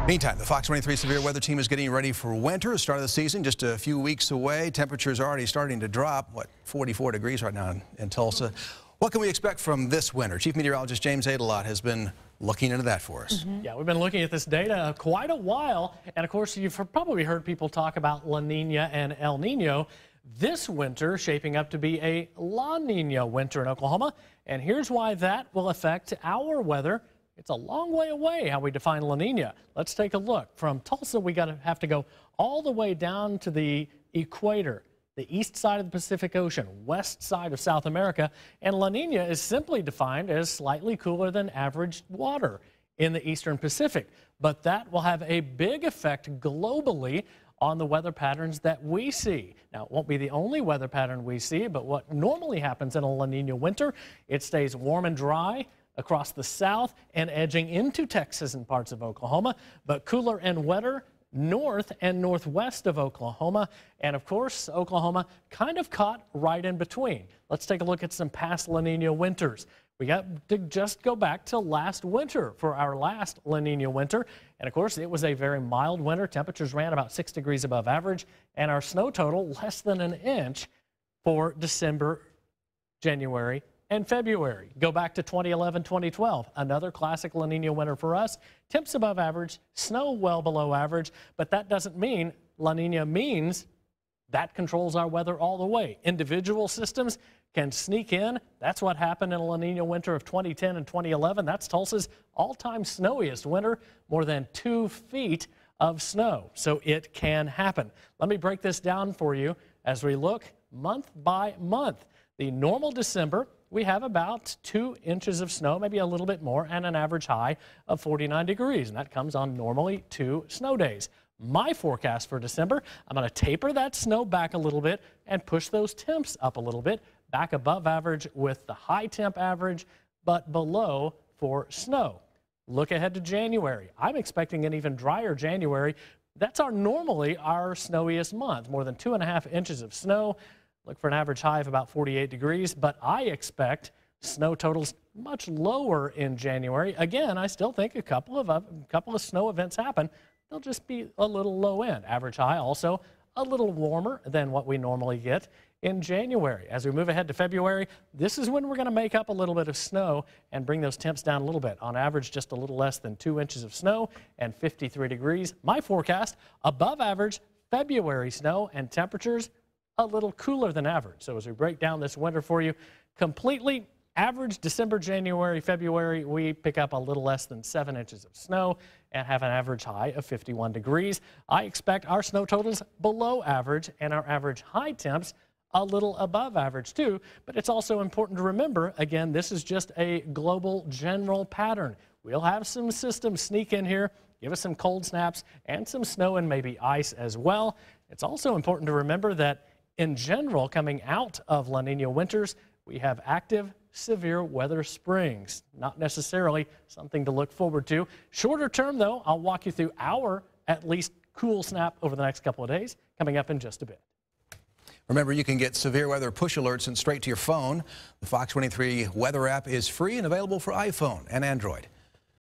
Meantime, the Fox 23 Severe Weather Team is getting ready for winter. Start of the season just a few weeks away. Temperatures are already starting to drop. 44 degrees right now in Tulsa. What can we expect from this winter? Chief Meteorologist James Aydelott has been looking into that for us. Yeah, we've been looking at this data quite a while. And of course, you've probably heard people talk about La Nina and El Nino. This winter shaping up to be a La Nina winter in Oklahoma. And here's why that will affect our weather. It's a long way away how we define La Nina. Let's take a look. From Tulsa, we have to go all the way down to the equator, the east side of the Pacific Ocean, west side of South America. And La Nina is simply defined as slightly cooler than average water in the eastern Pacific. But that will have a big effect globally on the weather patterns that we see. Now, it won't be the only weather pattern we see, but what normally happens in a La Nina winter, it stays warm and dry across the south and edging into Texas and parts of Oklahoma, but cooler and wetter north and northwest of Oklahoma. And of course, Oklahoma kind of caught right in between. Let's take a look at some past La Nina winters. We got to just go back to last winter for our last La Nina winter. And of course, it was a very mild winter. Temperatures ran about 6 degrees above average, and our snow total less than an inch for December, January, and February. Go back to 2011, 2012, another classic La Nina winter for us. Temps above average, snow well below average, but that doesn't mean La Nina means that controls our weather all the way. Individual systems can sneak in. That's what happened in a La Nina winter of 2010 and 2011. That's Tulsa's all-time snowiest winter, more than 2 feet of snow. So it can happen. Let me break this down for you as we look month by month. The normal December, we have about 2 inches of snow, maybe a little bit more, and an average high of 49 degrees. And that comes on normally 2 snow days. My forecast for December, I'm going to taper that snow back a little bit and push those temps up a little bit, back above average with the high temp average, but below for snow. Look ahead to January. I'm expecting an even drier January. That's normally our snowiest month, more than 2.5 inches of snow. Look for an average high of about 48 degrees, but I expect snow totals much lower in January. Again, I still think a couple of snow events happen. They'll just be a little low end. Average high also a little warmer than what we normally get in January. As we move ahead to February, this is when we're going to make up a little bit of snow and bring those temps down a little bit. On average, just a little less than 2 inches of snow and 53 degrees. My forecast, above average February snow and temperatures a little cooler than average. So as we break down this winter for you, completely average December, January, February, we pick up a little less than 7 inches of snow and have an average high of 51 degrees. I expect our snow totals below average and our average high temps a little above average too, but it's also important to remember, again, this is just a global general pattern. We'll have some systems sneak in here, give us some cold snaps and some snow and maybe ice as well. It's also important to remember that in general, coming out of La Nina winters, we have active severe weather springs. Not necessarily something to look forward to. Shorter term, though, I'll walk you through our at least cool snap over the next couple of days, coming up in just a bit. Remember, you can get severe weather push alerts sent straight to your phone. The Fox 23 weather app is free and available for iPhone and Android.